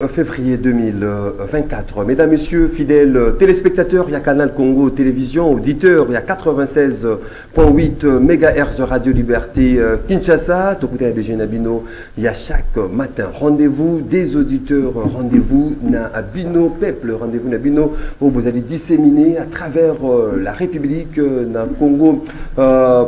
Février 2024. Mesdames, Messieurs, fidèles téléspectateurs, il y a Canal Congo Télévision, auditeurs, il y a 96.8 MHz Radio Liberté Kinshasa, Tokuta de Genabino, il y a chaque matin rendez-vous des auditeurs, rendez-vous na Bino Peuple, rendez-vous na Bino où vous allez disséminer à travers la République na Congo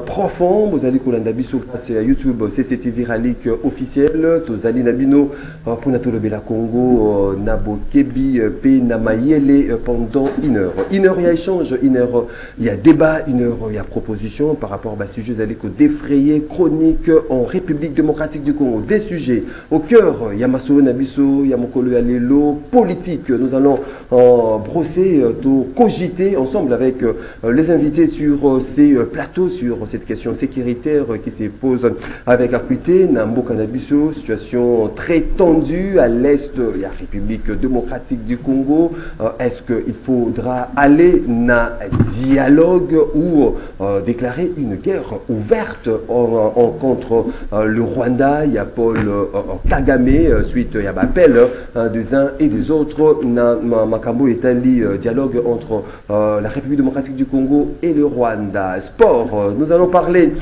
profond, vous allez Kolanda Biso grâce à YouTube, CCTV Ralik officiel, Tozali Nabino pour Natolobela Congo. Nabo Kebi P Namayele pendant une heure. Une heure, il y a échange, une heure, il y a débat, une heure, il y a proposition par rapport à ce sujet défrayé, chronique en République démocratique du Congo. Des sujets au cœur, il y a Massowe Nabiso, il y a Mokolo Alelo, politique. Nous allons brosser, cogiter ensemble avec les invités sur ces plateaux, sur cette question sécuritaire qui se pose avec acuité. Nambo Kanabiso, situation très tendue à l'est. Il y a République démocratique du Congo. Est-ce qu'il faudra aller dans un dialogue ou déclarer une guerre ouverte contre le Rwanda? Il y a Paul Kagame, suite il y a appel des uns et des autres. Makambo Etali, dialogue entre la République démocratique du Congo et le Rwanda. Sport, nous allons parler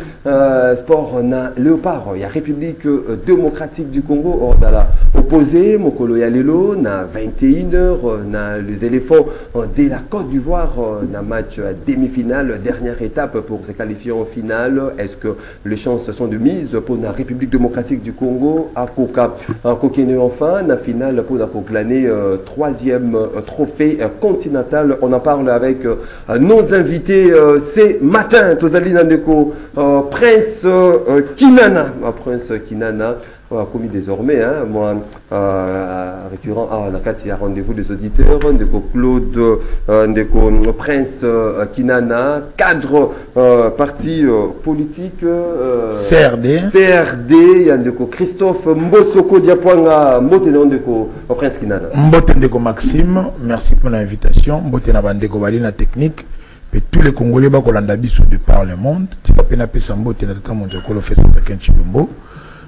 sport na Léopard. Il y a République démocratique du Congo. On a opposé Mokolo Yalelo, na 21h, na les éléphants de la Côte d'Ivoire, na match demi-finale, dernière étape pour se qualifier en finale. Est-ce que les chances sont de mise pour la République démocratique du Congo à Koka, Kokene enfin, na finale pour la proclamer troisième trophée continental. On en parle avec nos invités ce matin. Tozali Nandeko, Prince Kinana, Prince Kinana. Commis désormais, hein, moi, récurrent à la rendez-vous des auditeurs, Ndeko Claude, Ndeko Prince Kinana, cadre parti politique CRD, Ndeko Christophe Mbosoko Diapwanga, Mbotena Ndeko Prince Kinana. Mbotendeko Maxime, merci pour l'invitation. Mbotena Bandeko Balina technique. Et tous les Congolais Bakolanda Biso de par le monde, Tipapena Pesambo, Tenata Mondiokolo Fesataken Chilombo.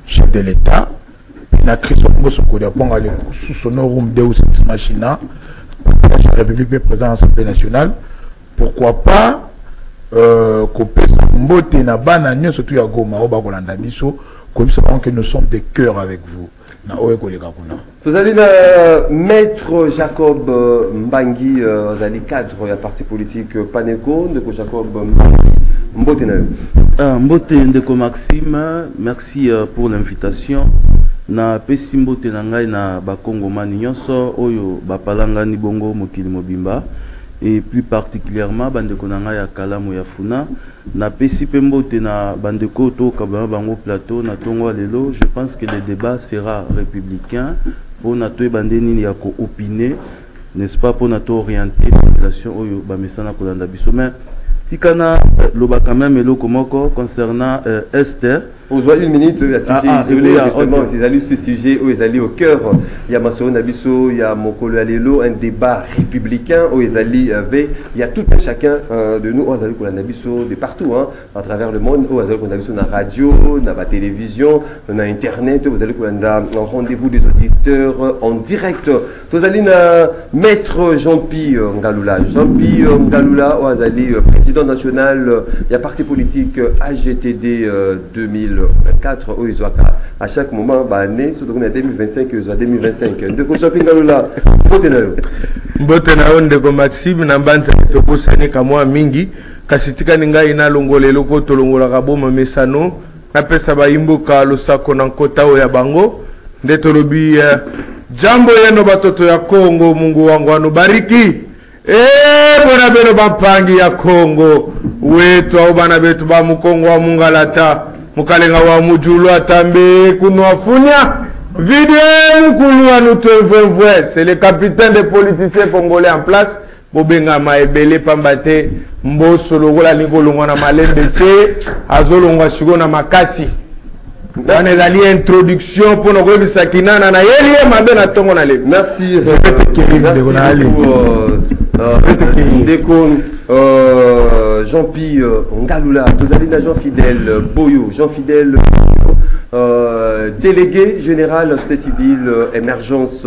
Chef de l'État, la Christophe Mbosoko Diapwanga sous son room Deus Ex Machina, la République président de l'Assemblée nationale. Pourquoi pas Kopesa Mbote na Bananyo, surtout à Goma, au Bakolanda Biso, comme ça que nous sommes de cœur avec vous. Vous allez maître Jacob Mbangi, vous allez cadre il y a parti politique Paneco, de Jacob Mbote Mbote Ndeko Maxime, merci pour l'invitation. Na pesi mbote na ngai na bakongomani nyonso oyo bapalanga ni bongo mokili mobimba et plus particulièrement bandeko na ngai ya kalamu ya funa na pesi pe mbote na bandeko to kabana bango plateau na tongo lelo. Je pense que le débat sera républicain pour na to bandeni ya ko opiner, n'est-ce pas, pour na to orienter la population oyo ba mesana kolanda biso. Mais Tikana loba quand même eloko moko concernant Esther. Vous voyez une minute, il y a sujet isolé, justement, ils allaient ce sujet où ils allaient au cœur. Il y a Massowe Nabiso, il y a Mokolo Alelo, un débat républicain où ils allaient avec, il y a tout un chacun de nous, où ils allaient pour la Nabiso de partout, hein, à travers le monde, où ils allaient pour la Nabiso dans la radio, dans la télévision, dans Internet, où ils allaient pour un rendez-vous des auditeurs en direct. Vous allez maître Jean-Pierre Ngalula. Jean-Pierre Ngalula, où ils allaient président national, il y a parti politique AGTD 2024, où ils ont à chaque moment, année, surtout en 2025, ils ont 2025. De Jean-Pierre Ngalula, Mbotena Ndeko Maxime, Nambanza Toko Sane Kamwa Mingi, Kasitika Ninga Ina Longole Loko Tolongola Raboma Mesano, Napesa Baimboka Losako Nankota Oya Bango, Ndetolobi Jambo Yeno Batoto ya Kongo, Mungu wangu anubariki. Bona beno bampangi ya Kongo, wetu au bana betu ba Mukongo wa Mungalata, Mukalenga wa Mujulu atambe kunuafunya. Vidéo Mukulu Anoutouvoué, c'est le capitaine des politiciens congolais en place. Bobenga Maebele Pambate, Mboso Logola Nikolongona Malembete, Azolongwa Shugona Makasi. On est allé introduction pour nous remettre ça qui n'a na yeli mabe na tongo na le. Merci. Jean-Pierre Ngalula, vous allez dans Jean Fidèle Boyo, Jean Fidèle délégué général civil émergence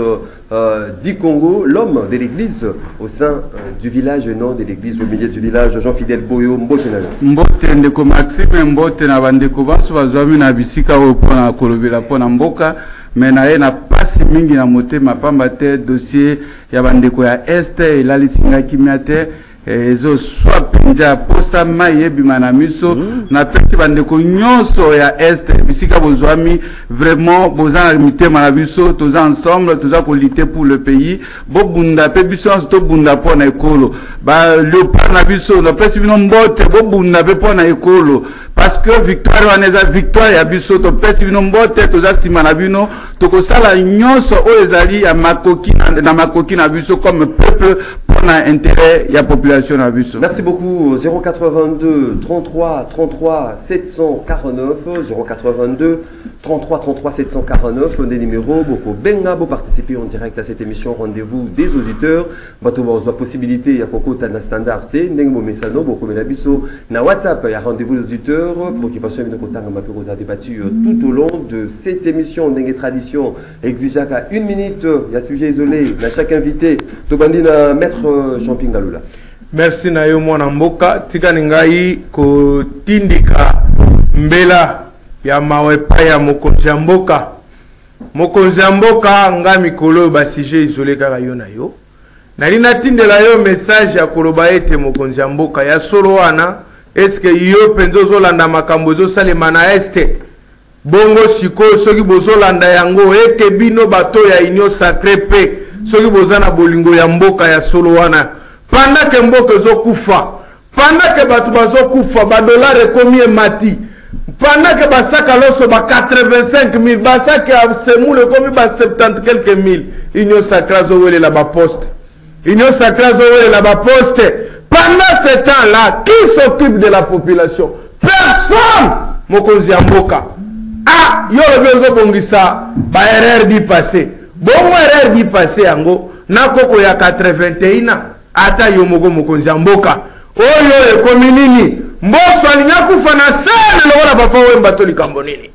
du Congo, l'homme de l'église au sein du village et non de l'église au milieu du village, Jean-Fidèle Boyo Mbotenana. Mbote ndeko Maxime Mbote na bandeko baso bazwami na bisika oyo pona kolobela pona mboka mena ye na pasi mingi na motema pamba te dossier ya bandeko ya este elalisingaki miate ezo soit penja posta maye bimana miso na pesi bandeko nyonso ya este bisika bozwami vraiment bozana mitema na biso toza ensemble toza ko lutter pour le pays bo bunda pe biso to bunda pona ekolo ba le pana biso na pesi bino mbote bo bunda pe pona ekolo parce que victoire waneza victoire ya biso to pesi bino mbote toza sima na bino to ko sala nyonso o ezali ya makoki na makoki na biso comme peuple pona intérêt ya population. Merci beaucoup. 082 33 33 749 082 33 33 749 des numéros. Beaucoup benga pour participer en direct à cette émission Rendez-vous des auditeurs. Bato la possibilité ya koko tana standard T nengo mesano beaucoup menabiso na WhatsApp ya Rendez-vous des auditeurs préoccupation de kotanga mapiro a débattu tout au long de cette émission Nengue tradition exigeant qu'à 1 minute il y a sujet isolé à chaque invité. Tobandina maître Jean-Pierre Ngalula. Merci na yo mwana mboka tika ningai ko tindika mbela ya mawepa ya mokonzi ya mboka nga mikolo ba sujet isolé kaka yo na yo nali natindela yo message ya koloba ete mokonzi ya mboka ya solo wana eske yo penzo zolanda makambo ezosalema na este bongo sikoyo soki bozolanda yango ete bino bato ya union sacré pe soki bozana bolingo ya mboka ya solo wana pendant que mboka ezokufa pendant que bato bazokufa badolare ekomi emati pendant que basaka loso ba 85 000 basaka semule ekomi ba 70 quelques mille union sacré azowelela baposte union sacré azowelela baposte pendant ce temps là qui s'occupe de la population? Personne. Mokonzi ya mboka yo lobi ozobongisa ba erreur bi passé bongo erreur bi passé yango na koko ya 81 ata yo moko mokonzi ya mboka oyo ekomi nini mboso alinga kufa na sene lokola papa wemba to likambo nini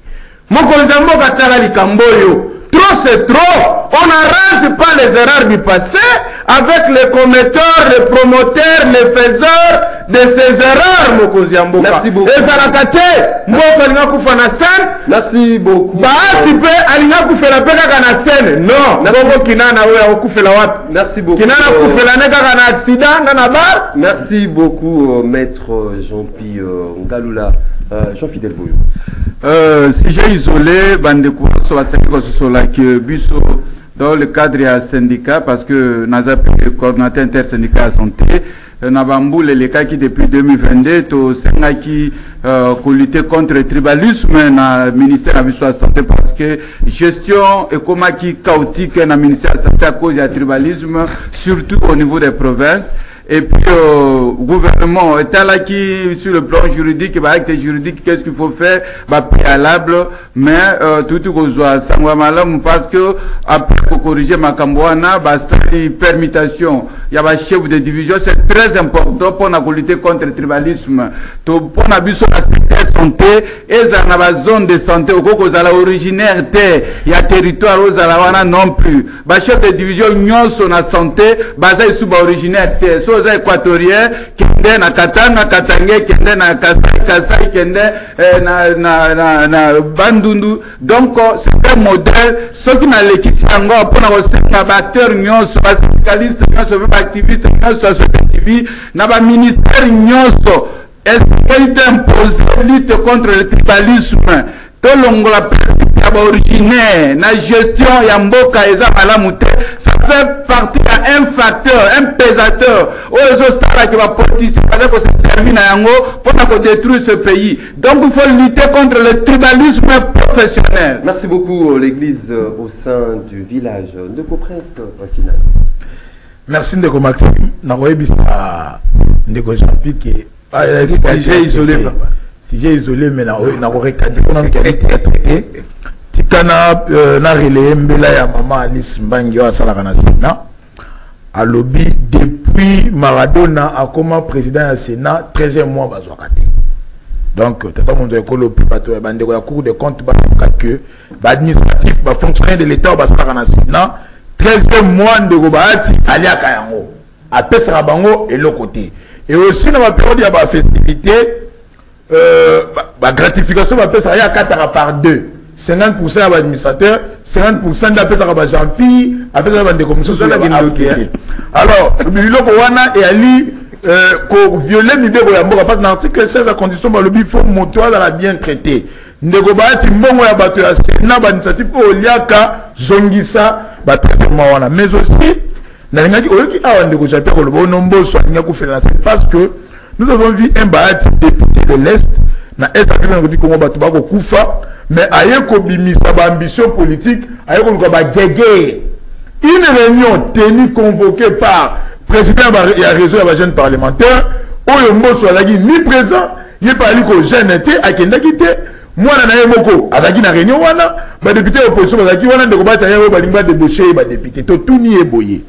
mokonzi ya mboka tala likambo oyo trop c'est trop on n'arrange pas les erreurs du passé avec les commetteurs les promoteurs les faiseurs de ces erreurs mokonzi ya mboka. Merci beaucoup. Ezalaka te mboso alinga kufa na sene. Merci beaucoup. Baati pe alinga kufela pe kaka na sene non bongo kinana oyo akufela wapi? Merci beaucoup. Kinana kufela ne kaka na accident na bar. Merci beaucoup maître Jean-Pierre Ngalula. Jean-Fidèle Boyo. Si j'ai isolé bandeko so baseko so la que biso dans le cadre ya syndicat parce que naza le coordinateur intersyndical à santé na bamboule les cas qui depuis 2022 to senga qui lutter contre le tribalisme na ministère de la santé parce que gestion et comment qui chaotique na ministère de la santé à cause du tribalisme surtout au niveau des provinces. Et puis, gouvernement est là qui, sur le plan juridique, acte juridique, qu'est-ce qu'il faut faire, préalable, mais tout ça parce que après pour corriger ma cambouana, permutation, il y a un chef de division, c'est très important pour lutter contre le tribalisme. Pour la santé, et dans la zone de santé, au cause de l'originaire, il y a territoire aux non plus. Le chef de division, nous sommes en santé, basé sur l'originaire, équatorien kende na Katanga Katangé kende na Kasai kende na Bandundu donc c'est un modèle ce qui n'a l'équipe encore pour na batteur nyonso ba syndicaliste nyonso ba activiste nyonso société civile na ba ministère nyonso est imposé lutte contre le tribalisme tolongola principe ya originaire na gestion ya mboka eza malamu te ça fait partie d'un facteur un pesateur ozo sala qui va politicien parce que se servir na yango pour détruire ce pays donc il faut lutter contre le tribalisme professionnel. Merci beaucoup l'église au sein du village de Prince final. Merci Ndeko Maxime na koyebisa Ndeko Jean-Pierre que j'ai isolé si j'ai isolé mais na recadrer on a traité tikana na relais mbela ya maman Alice Mbangi wa sala kana Sénat à lobby depuis Maradona a comme président du Sénat 13e mois bazwa kate Donc, tata mon école plus bateau et bande la cour de compte que administratif fonctionnaire de l'État va se faire en Sénat 13e mois de Robaati alia kayango à Pesa bango et l'autre côté. Et aussi dans la période il y a la festivité gratification va Pesa ya 4 par 2. 50% à l'administrateur, 50% d'appel à Jean-Pi, après ça va des commissions sur la alors, le Wana et Ali violer l'idée de la parce que l'article 16 la condition par le but faut moteur dans la bien traité. Ndegobati mbongo ya bato ya Sénat ba initiative o liaka zongisa ba traitement wana mais aussi na ngaki oyoki awa ndeko japia ko lobo nombo so nya ku faire parce que nous avons vu un baati député de l'Est na est africain ko Congo bato ba ko kufa mais aye ko bimisa ba ambition politique aye ko ba gege une réunion tenue convoquée par président et à réseau de la jeune parlementaire oyo mboso alaki ni présent il pas ali ko jeune était akenda kité moi na yemoko azaki na réunion wana ba député opposition bazaki wana ndeko bata yawo balinga débaucher ba député to tuni eboye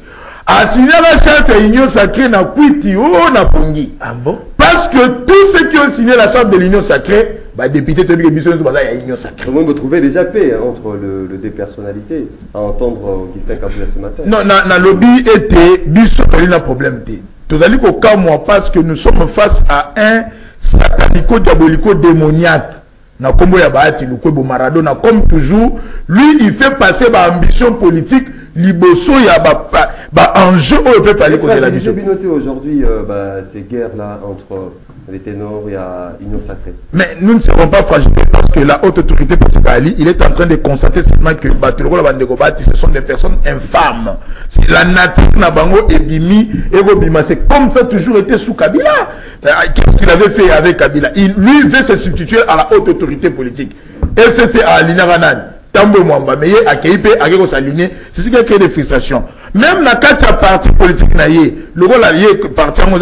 a signé la charte de l'union sacrée na kwiti o na pongi ah bon parce que tous ceux qui ont signé la charte de l'union sacrée bah député to bi biso ba ya union sacrée comment vous trouvez déjà paix entre le deux personnalités à entendre Augustin Kabila ce matin non na lobby était biso to na problème té tozali ko kamwa parce que nous sommes face à un satanico diabolico démoniaque na kombo ya baati lukwebo Maradona comme toujours lui il fait passer ba ambition politique liboso ya ba enjeu au peuple aller côté la vision aujourd'hui ces guerres là entre les ténors et Union sacrée mais nous ne serons pas fragilisés parce que la haute autorité politique il est en train de constater seulement que Batuloko Bandeko Bati ce sont des personnes infâmes la nature na bango ebimi ebima c'est comme ça toujours été sous Kabila qu'est-ce qu'il avait fait avec Kabila lui veut se substituer à la haute autorité politique FCC a aligné Ranan Tambo Mwamba mais à Keipe a s'aligner c'est ce qui a créé des frustrations même la quatre parti politique naïe le rôle allié parti en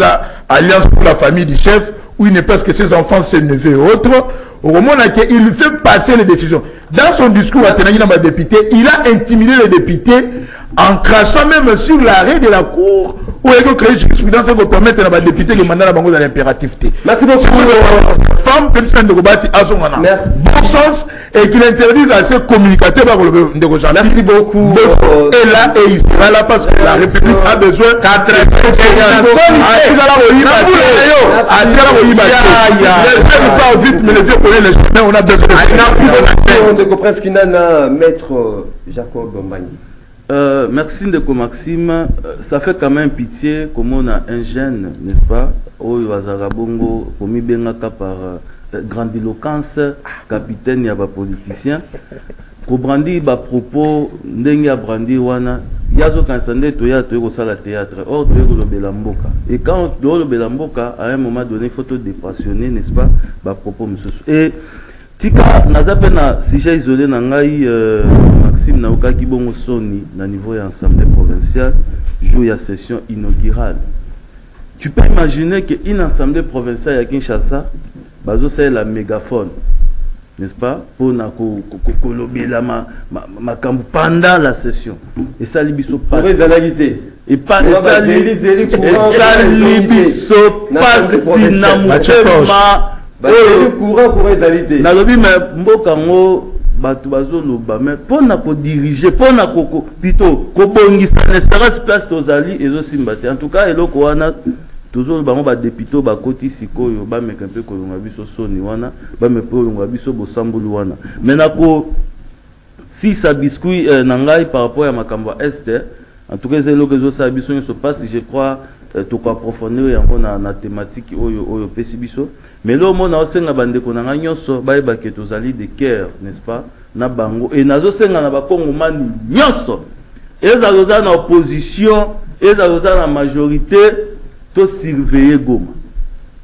alliance pour la famille du chef où il n'est pas que ses enfants ses neveux et autres au moment où il fait passer les décisions dans son discours à Tenagina député il a intimidé les députés en crachant même sur l'arrêt de la cour où il a créé une jurisprudence pour permettre à député le mandat dans l'impératif. Merci beaucoup. Femme, bon sens et qu'il interdise à ses communicateurs par le négociateur. Merci beaucoup. Et là, et il sera là parce que la République a besoin on a besoin de Maître Jacob Mbagny. Merci Ndeko Maxime. Ça fait quand même pitié comme on a un jeune, n'est-ce pas, au Wazarabongo, comme il par grandiloquence, capitaine yaba politicien. Ko brandi ba propos ndenge brandi wana yazo kansande to ya to ko sala théâtre or to ko lobela mboka et quand le lobela mboka à un moment donné il faut te dépassionner, n'est-ce pas, ba propos monsieur et tika nazape na sujet isolé na ngai Maxime na okaki bongo soni na niveau ya assemblée provinciale jour ya session inaugurale. Tu peux imaginer que une assemblée provinciale à Kinshasa bazo c'est la mégaphone, n'est-ce pas, pour na kolobela makambo pendant la session et ça libiso pas et pas et ça libiso pas sinamutema courant pour égalité. Na lobi mais mboka ngo batu bazoloba mais pona ko diriger pona ko plutôt ko bongisa ne serait place tozali ezo simbate en tout cas eloko wana toujours bango ba député ba koti sikoyo ba meka mpe ko yonga biso soni wana ba mepe yonga biso bosambulu wana mais nako si ça biscuit nangai par rapport à makambo est en tout cas eloko ezo sa biso se passe je crois to ko approfondir yango na thématique oyo pesi biso. Mais là, on a aussi un bandeko na nyonso ba ba ke tozali de cœur, n'est-ce pas, na bango et nazo senga na ba kongomani nyonso ezaza na opposition ezaza na majorité to surveiller Goma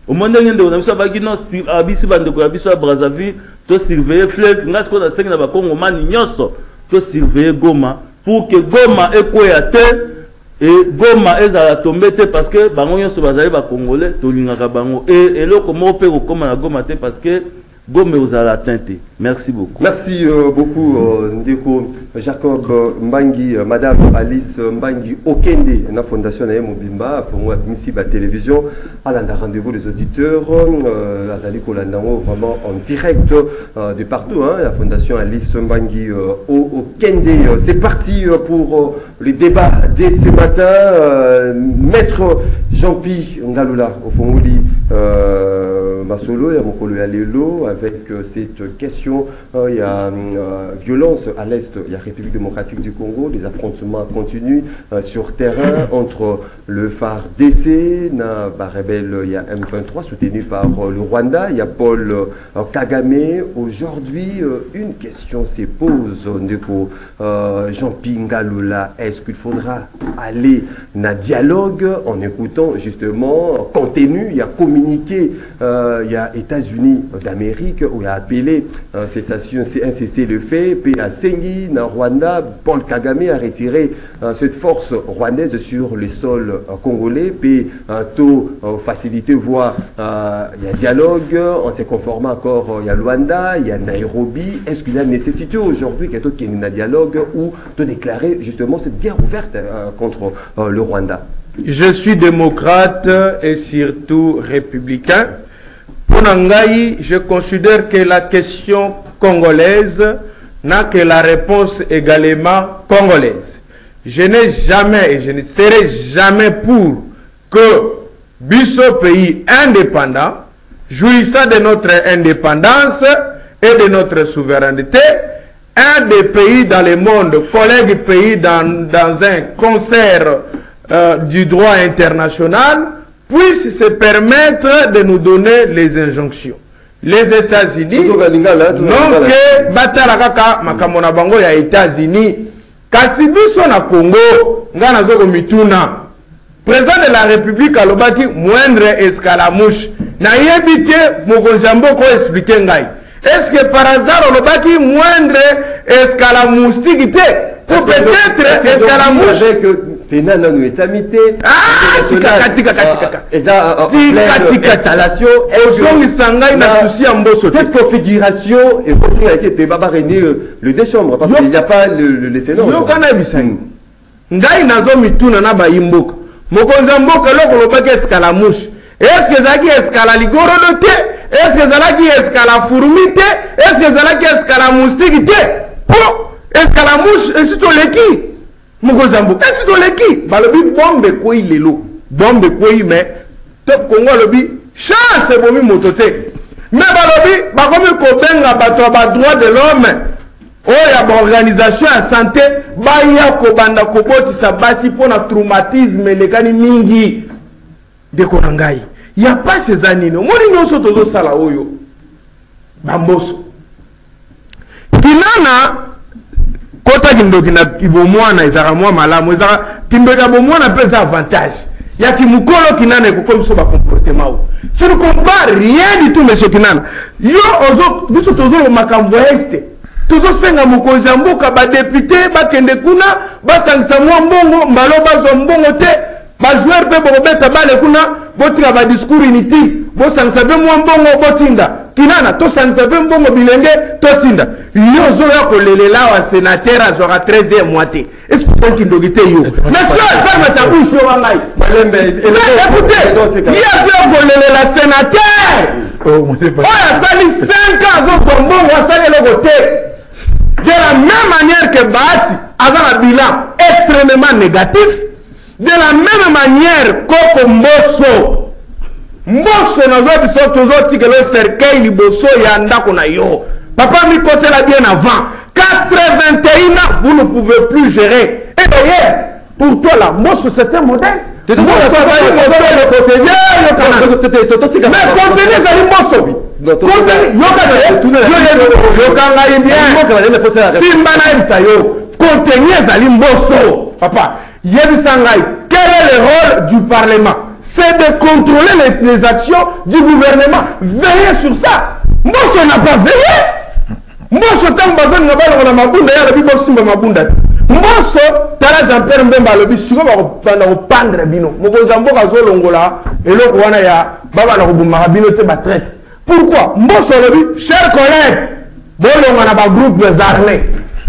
au monde ngende on a biso ba kino abisi bandeko ya biso ya Brazzaville to surveiller fleuve ngas ko na senga na ba kongomani nyonso to surveiller Goma pour que Goma ekoya te et Goma ezala tombé parce que bango nyonso bazali ba congolais to lingaka bango et eloko mo pe ko koma na Goma te parce que gombe ozala tente. Merci beaucoup. Merci beaucoup Ndeko Jacob Mbangi, Madame Alice Mbangi Okende, la fondation Naye Mobimba pour moi ici la télévision à la rendez-vous des auditeurs Azali Kolandango vraiment en direct de partout la fondation Alice Mbangi Okende. C'est parti pour le débat dès ce matin. Maître Jean-Pi Ngalula au Fongouli Masolo et Mokolo Yalelo avec cette question. Il y a violence à l'est, il y a République démocratique du Congo, les affrontements continuent sur terrain entre le FARDC, il y a M23 soutenu par le Rwanda, il y a Paul Kagame. Aujourd'hui, une question se pose, Jean-Pierre Ngalula, est-ce qu'il faudra aller dans le dialogue en écoutant justement contenu, il y a communiqué, il y a États-Unis d'Amérique où il y a appelé cessation, un cessez-le-feu, puis à Sengi, dans Rwanda, Paul Kagame a retiré cette force rwandaise sur le sol congolais, puis tout facilité, voire il y a dialogue, on s'est conformé encore, il y a Luanda, il y a Nairobi. Est-ce qu'il y a nécessité aujourd'hui qu'il y ait un dialogue ou de déclarer justement cette guerre ouverte contre le Rwanda? Je suis démocrate et surtout républicain. Pour Nangaï, je considère que la question congolaise n'a que la réponse également congolaise. Je n'ai jamais et je ne serai jamais pour que Bisso pays indépendant, jouissant de notre indépendance et de notre souveraineté, un des pays dans le monde, collègue pays dans un concert du droit international, puisse se permettre de nous donner les injonctions. Les États-Unis n'ont que Batalakaka Makamona Bango ya États-Unis. Kasibiso na Congo, ngana zoko mituna. Président de la République alobaki moindre escalamouche. Na yebite mokonjambo ko expliquer ngai. Est-ce que par hasard alobaki moindre escalamouche pour peut-être escalamouche c'est nana nous etamité cette configuration est aussi avec Baba René le déchambre parce qu'il n'y a pas le Sénat. Ngai nazo mituna na ba imboka mokonza mboka loko lobaki escalamouche. Est-ce que zaki escalaligoro te? Est-ce que zalaki escalafourmi te? Est-ce que zalaki escalamoustique te? Po escalamouche et to leki Mokozambo, est-ce que leki balobi bombe koi lelo, bombe koi mais top Congo lobi chance bomi motote. Mais balobi bakomi ko benga bato ba droit de l'homme. Oh ya ba organisation ya santé ba ya ko banda ko botisa basi pona traumatisme lekani mingi de konangai. Il y a pas ces années. Moni nyoso tozo sala oyo. Bamboso. Kinana kota kindoki na kibomwana ezara mwa malamu ezara kindoka bomwana pesa avantage ya kimukolo kinana ekokomso ba comportement. Je ne comprends rien du tout monsieur Kinana. Yo ozo biso tozo makambo este. Tozo senga mokonzi ya mboka ba député ba kende kuna ba sangisa mwa mbongo mbalo bazo mbongo te ba joueur pe bobeta bale kuna botika ba discours inutile bo sangisa be mwa mbongo botinda Kinana to sangisa be mbongo bilenge totinda. Yo zo ya kolelela wa sénateur azora 13e moitié. Est-ce que tu as ndogité yo? Monsieur, ça m'a ta bouche yo wangai. Écoutez, il y a fait kolelela sénateur. Oh, ya sali 5 ans zo bombo wa sali le côté. De la même manière que Bahati a un bilan extrêmement négatif, de la même manière Koko Mbosso n'a pas besoin de que le cercueil liboso yanda kona yo. Papa mi côté là bien avant. 81 ans, vous ne pouvez plus gérer. Et d'ailleurs, pour toi là, Mbosso c'est un modèle. Mais contenez Ali Mbosso. Papa, quel est le rôle du Parlement? C'est de contrôler les actions du gouvernement. Veillez sur ça. Mbosso n'a pas veillé. Mbosso tamba venga balo na mabunda ya bi Mbosso mabunda. Mbosso tala Jean-Pierre Mbemba lobi siko ba ko pendre bino. Mokonza mboka zo longola eloko wana ya baba na ko buma bino te ba traite. Pourquoi? Mbosso lobi, chers collègues, bolonga na ba groupe des armées.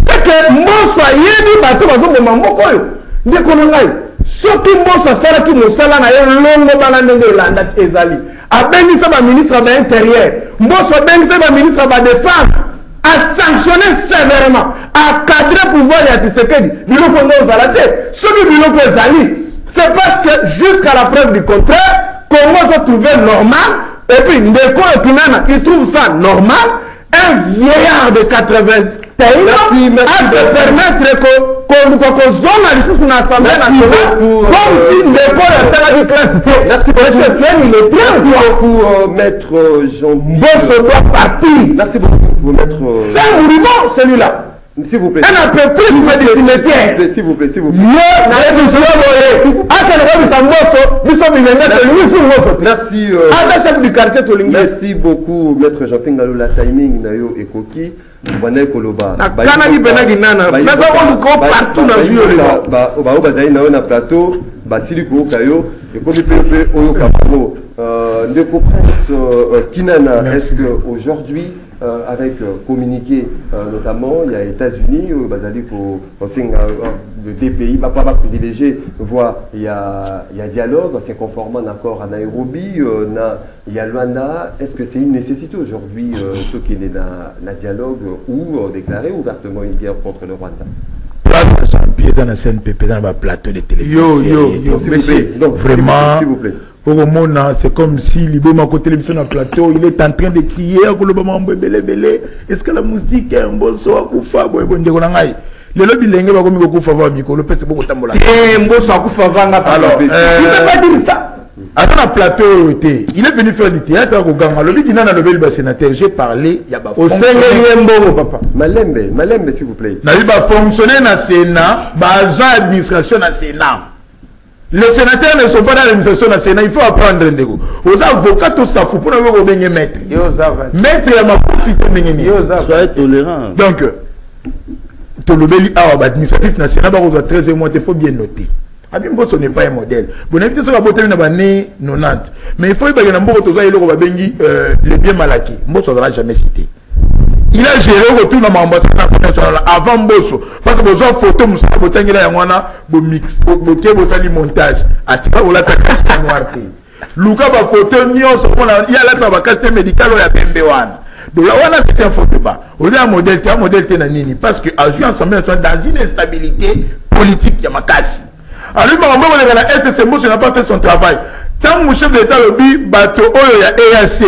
C'est que Mbosso yebi bato bazo mema moko yo. Ndeko ngai. Soki Mbosso sala ki mosala na yo longo bana ndenge landa ezali. Abengisa ba ministre de l'intérieur. Mbosso abengisa ba ministre de défense. A sanctionner sévèrement, à cadrer pouvoir ya Tshisekedi. Biloko ngo zalate. Soki biloko ezali, c'est parce que jusqu'à la preuve du contraire, Congo se trouvait normal. Et puis, Ndeko et Pinana, ils trouvent ça normal. Un vieillard de 80 ans à se permettre qu'on journaliste sur l'Assemblée nationale comme si Ndeko était la classe. Merci beaucoup, maître Jean. Bosso doit partir. Merci beaucoup, maître. C'est un monument, celui-là. S'il vous plaît. Un peu plus de cimetière. S'il vous plaît, s'il vous plaît. Merci. Merci beaucoup, maître Jean Pingalo. La timing nayo ekoki. Bwana koloba. Kanani benagi nana. Mais on nous compte partout dans le vieux. Ba bazali nayo na plateau. Basili ko kayo. Et comme pepe oyo kapamo. Ndeko Prince Kinana. Est-ce que aujourd'hui avec communiqué notamment il y a États-Unis bazali ko le DPI pas privilégié voit il y a dialogue c'est conformément à un accord à Nairobi il y a Luanda. Est-ce que c'est une nécessité aujourd'hui toquer na dialogue ou déclarer ouvertement une guerre contre le Rwanda? Place Jean-Pierre dans la CNPP dans le plateau de télévision. Donc vraiment s'il vous plaît. C'est comme si Liboma côté télévision dans le plateau, il est en train de crier est-ce que la musique est un bon son à Koufa? Le lobby l'engagé va comme Koufa va Miko le pèse beaucoup tambola. Mbosso à Koufa va alors il peut pas dire ça. Attends le plateau il est venu faire du théâtre au Ganga. Le lobby n'a le bel sénateur, j'ai parlé, il y a pas fonctionné papa. Malembe s'il vous plaît. N'a pas fonctionné dans le Sénat, agent administration dans le Sénat. Les sénateurs ne sont pas dans l'administration nationale, il faut apprendre. Aux avocats, tout ça, il faut pas venir maître. Maître, il m'a profité de soyez tolérant. Donc, l'administratif national, il doit 13 mois, il faut bien noter. Ce n'est pas un modèle. Vous n'avez pas de beauté dans l'année 90. Mais il faut que les biens malaki. Moi, ça ne sera jamais cité. Il a géré au retour dans l'ambassade nationale avant Mbosso. Parce que besoin de photos, nous avons besoin de mix, de montage. À titre où la casse est noire. Luka va photo, il y a la casse médicale ou la PMB1. Donc là, c'est un photo bas. On a un modèle, parce que à jouer ensemble dans une instabilité politique, il y a ma casse. Alors, la SSC Mbosso n'a pas fait son travail. Tant mon chef d'État le dit, bateau, il y a EAC.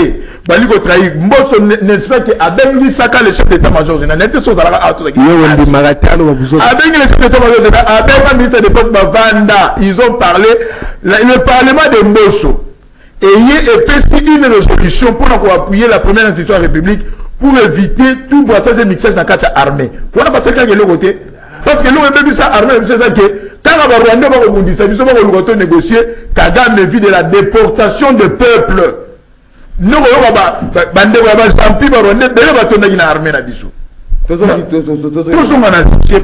Baliko trahi Mbosso n'espère que abengi saka le chef d'état-major général n'était chose à la abengi le chef d'état-major général abengi ministre de poste Bavanda ils ont parlé le parlement de Mbosso et une résolution pour appuyer la première institution de la République pour éviter tout brassage de mixage dans la carte armée pour ne pas se faire de l'autre côté parce que l'on veut ça armée c'est ça que quand on va Rwanda va rebondir ça nous va négocier Kagame vit de la déportation de peuple. Nous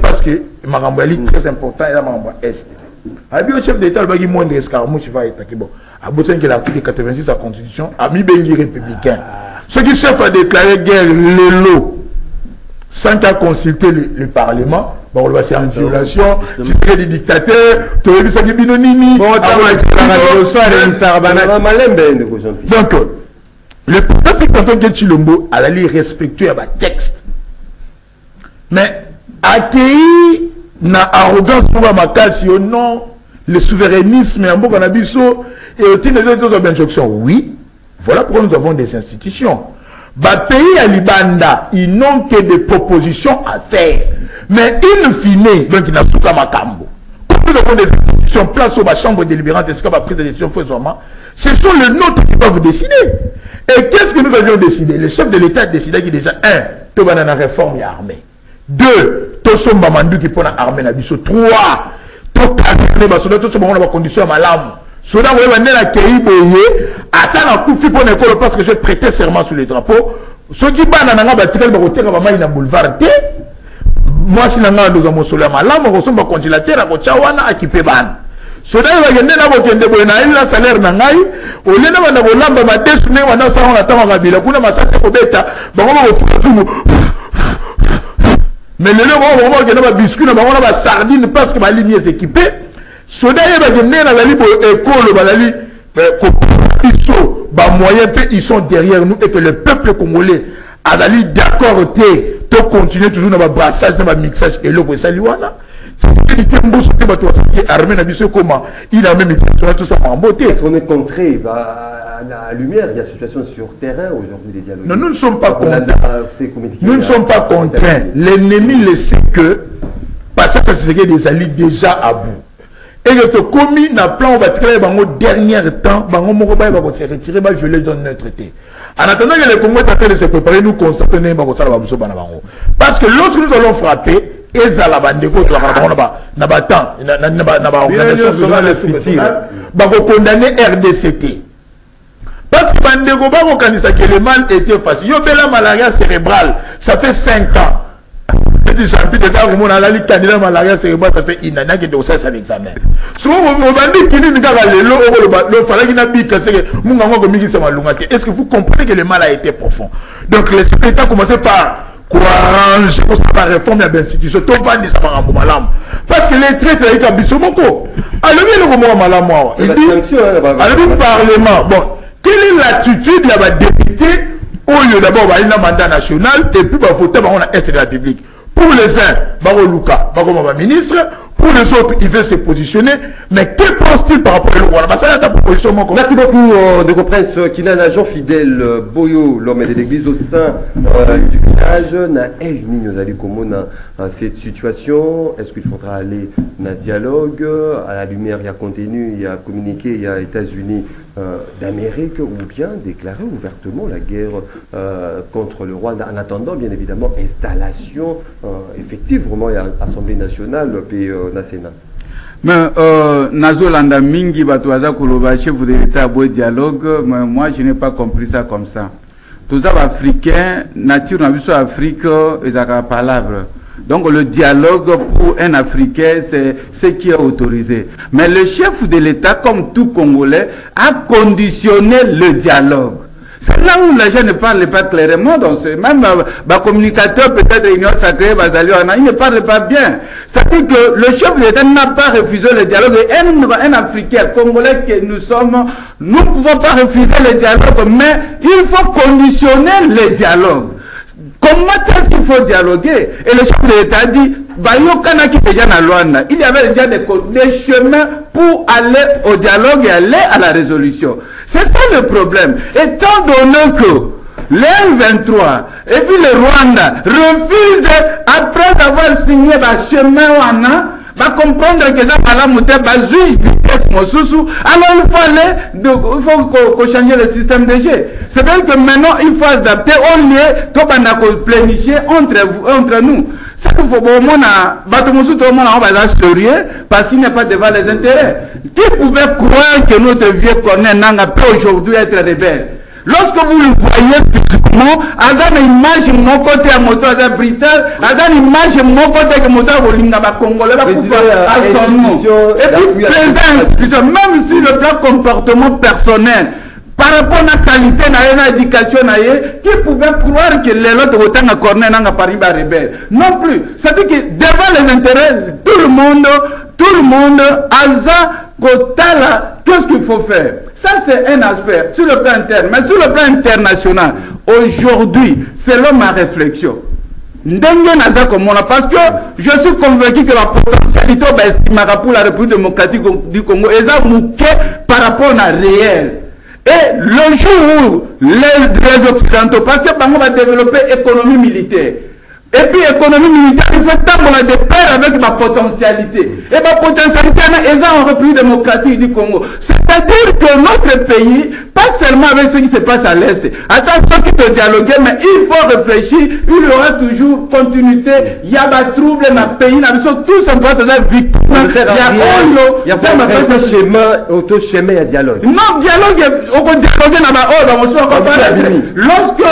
parce que Marambali très important et la Marambali est. Le chef d'État le moins de escarmouche va être bon. A besoin que l'article 86 de la Constitution a mis Bengi républicain. Ce qui chef a déclaré guerre le lot sans qu'à consulter le Parlement. Bon, c'est en violation, tu serais des dictateurs, tu aurais vu ça qui binonimi. Donc, le préfet Tonton Chilombo a l'allée respectueux à ma texte. Mais accueillir na arrogance pour ma casse au nom le souverainisme en beaucoup d'abisso et au titre des autres injonctions. Oui, voilà pourquoi nous avons des institutions. Bah pays à Libanda, ils n'ont que des propositions à faire. Mais in fine, donc il n'a pas makambo. Comme nous avons des institutions, place aux chambres délibérantes, est-ce qu'on va prendre des décisions faisément? Ce sont les nôtres qui peuvent décider. Et qu'est-ce que nous avions décidé? Le chef de l'État a décidé qu'il déjà, 1, tout va dans la réforme et l'armée. 2, tout son mamandou qui prend l'armée na biso. 3, tout casser les soldats, tout ce moment on a condition à malam. Soudain, vous voyez, on a accueilli boyé, attends la coup pour l'école parce que j'ai prêté serment sur les drapeaux. Ceux qui banent dans la bâtiment, ils vont retirer la main dans le boulevard. Moi, si nous avons mon soleil malam, on ressemble à congélateur, à Kochawana, à Kipeban. soda va gender na bokende boye na ila salaire na ngai olena bana bolamba ba desu ne wana sa on attend kabila kuna masase ko beta bango ba fumu mais le lelo on va gender ba biscuit na bango na ba sardine parce que ba ligne est équipée soda va gender na la libo école ba la li ba moyens ils sont derrière nous et que le peuple congolais a d'aller d'accord de continuer toujours dans le brassage dans le mixage et l'eau ça lui voilà il a même tout ça en beauté. Est-ce qu'on est contré à la lumière? Il y a situation sur terrain aujourd'hui des dialogues. Non, nous ne sommes pas contraints. Nous ne sommes pas contraints. L'ennemi le sait que parce que ça c'est des alliés déjà à bout. Et que commis n'a plan on va tirer bango dernier temps bango moko ba se retirer ba violer dans notre traité. En attendant que les Congolais sont en train de se préparer, nous constatons parce que lorsque nous allons frapper, ils allons condamner RDCT. Parce que le mal était facile. La malaria cérébrale, ça fait 5 ans. Ça fait une année que ça l'examen. Est-ce que vous comprenez que le mal a été profond? Donc les secrétaires ont commencé par arranger par réforme de l'institution. Parce que les traites ont été habitués. Il dit, Parlement. Bon, quelle est l'attitude de la députée au lieu d'abord il y a un mandat national et puis il faut voter dans l'Est de la République. Pour les uns, Baro Luka, Baro ministre, pour les autres, il veut se positionner. Mais que pense-t-il par rapport à proposition? Merci beaucoup, de Prince Kinan, agent fidèle, Boyo, l'homme de l'église au sein du village. Dans cette situation, est-ce qu'il faudra aller dans un dialogue? À la lumière, il y a contenu, il y a communiqué, il y a États-Unis d'Amérique, ou bien déclarer ouvertement la guerre contre le Rwanda, en attendant bien évidemment installation effective, vraiment, il y a l'Assemblée nationale et le Sénat. Mais Nazolanda Mingi Batouaza Koloba, chef de l'État, beau dialogue, mais moi je n'ai pas compris ça comme ça. Tous les Africains, nature n'a vu sur l'Afrique, ils ont la palabre. Donc le dialogue pour un Africain, c'est ce qui est autorisé. Mais le chef de l'État, comme tout Congolais, a conditionné le dialogue. C'est là où les gens ne parlent pas clairement. Donc même le communicateur, peut-être l'Union sacrée, il ne parle pas bien. C'est-à-dire que le chef de l'État n'a pas refusé le dialogue. Et un Africain, Congolais que nous sommes, nous ne pouvons pas refuser le dialogue, mais il faut conditionner le dialogue. Comment est-ce qu'il faut dialoguer? Et le chef de l'État a dit, il y avait déjà des chemins pour aller au dialogue et aller à la résolution. C'est ça le problème. Étant donné que l'M23 et puis le Rwanda refusent, après avoir signé le chemin, va comprendre que ça va juge vitesse alors il faut changer le système de jeu. C'est-à-dire que maintenant il faut adapter au lieu de planifier entre nous. C'est qu'il faut au monde sérieux parce qu'il n'y a pas devant les intérêts. Qui pouvait croire que notre vieux cornet n'a pas aujourd'hui être rebelle? Lorsque vous le voyez physiquement, à une image mon côté à moto à Brital, à une image mon côté que moto à Bolingaba Congolais, à son nom. Et puis présent institution, même si le plan comportement personnel, par rapport à la qualité de l'éducation, qui pouvait croire que les autres autant à corner n'a pas rebelle? Non plus. C'est-à-dire que devant les intérêts, tout le monde, qu'est-ce qu'il faut faire? Ça, c'est un aspect sur le plan interne. Mais sur le plan international, aujourd'hui, selon ma réflexion, parce que je suis convaincu que la potentialité pour la République démocratique du Congo est par rapport à réel. Et le jour où les Occidentaux, parce que Bango va développer économie militaire, et puis l'économie militaire, il faut tendre de pair avec ma potentialité. Et ma potentialité, est en République démocratique du Congo. C'est-à-dire que notre pays, pas seulement avec ce qui se passe à l'Est, attention qui te dialoguer, mais il faut réfléchir, il y aura toujours continuité, il y a des troubles dans le pays, nous sommes tous en train de faire victime. Il y a pas un schéma, auto-schéma, il y a dialogue. Non, dialogue, on peut dialoguer dans lorsque,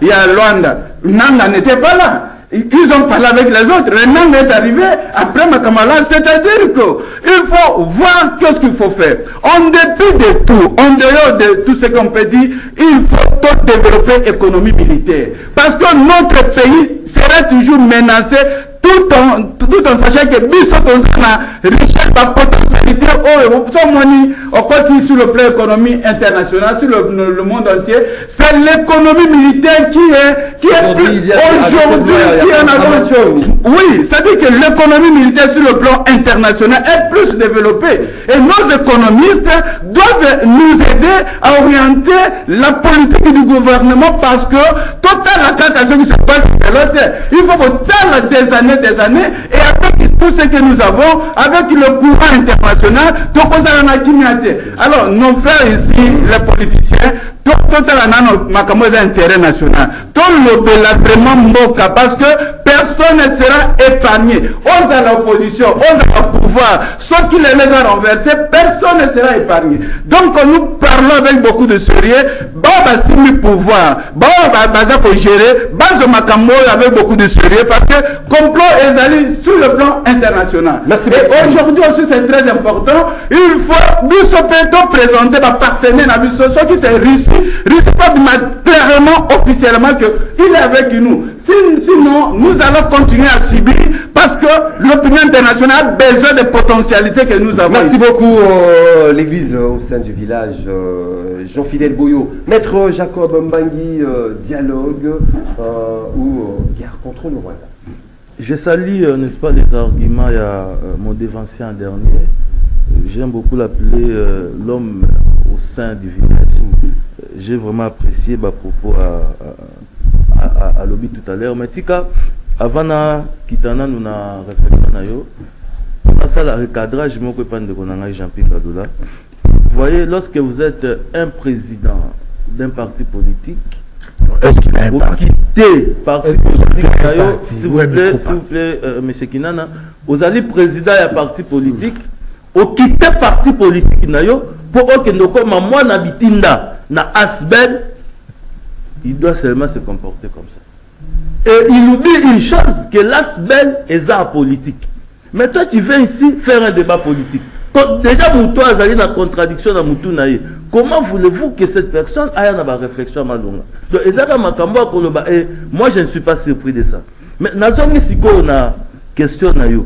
il y a Luanda, Nanga n'était pas là. Ils ont parlé avec les autres. Renan est arrivé après Makamala. C'est-à-dire qu'il faut voir qu'est-ce qu'il faut faire. En dépit de tout, en dehors de tout ce qu'on peut dire, il faut tout développer l'économie militaire. Parce que notre pays sera toujours menacé tout en sachant que Bissot a richesse, la potentialité, sur le plan économique international, sur le monde entier, c'est l'économie militaire qui est aujourd'hui en avance. Oui, c'est-à-dire que l'économie militaire sur le plan international est plus développée. Et nos économistes doivent nous aider à orienter la politique du gouvernement parce que toute la catastrophie qui se passe de l'autre, il faut des années, et avec tout ce que nous avons, avec le courant international, tout ça, alors nos frères ici, les politiciens, tout un intérêt national. Tout le vraiment moka parce que personne ne sera épargné. On a l'opposition, on a le pouvoir, ceux qui les ont renversés, personne ne sera épargné. Donc nous parlons avec beaucoup de sérieux. Baba Simi pouvoir, Baba Baza pour gérer, Baza Makambo avec beaucoup de sérieux parce que complot est allé sur le plan international. Merci. Et aujourd'hui aussi c'est très important. Il faut nous présenter nos partenaires, ceux qui sont Russie. Russie pas clairement, officiellement qu'il est avec nous. Sinon, nous allons continuer à subir parce que l'opinion internationale a besoin de potentialités que nous avons. Merci beaucoup, l'église au sein du village. Jean-Fidèle Boyo. Maître Jacob Mbangi, dialogue ou guerre contre le Rwanda. Je salue, n'est-ce pas, les arguments. Il y a mon dévancier en dernier. J'aime beaucoup l'appeler l'homme au sein du village. J'ai vraiment apprécié ma propos à l'objet tout à l'heure. Mais tika, avant na kitana nous na réflexion na yo, on a ça le recadrage je me pas de konanga Jean-Pierre Kadola. Vous voyez, lorsque vous êtes un président d'un parti politique, est-ce qu'il a un parti? Quittez parti politique, s'il vous plaît, monsieur Kinana, vous allez président d'un parti politique, vous quittez parti politique nayo pour que nous comme moi n'habitinda na Asbel, il doit seulement se comporter comme ça. Et il oublie une chose, que l'Asbel est apolitique. Mais toi tu viens ici faire un débat politique. Quand déjà Moutou a une contradiction dans Moutou naïe. Comment voulez-vous que cette personne ait une réflexion malonga? Donc et moi je ne suis pas surpris de ça. Mais nazongi siko na question nayo.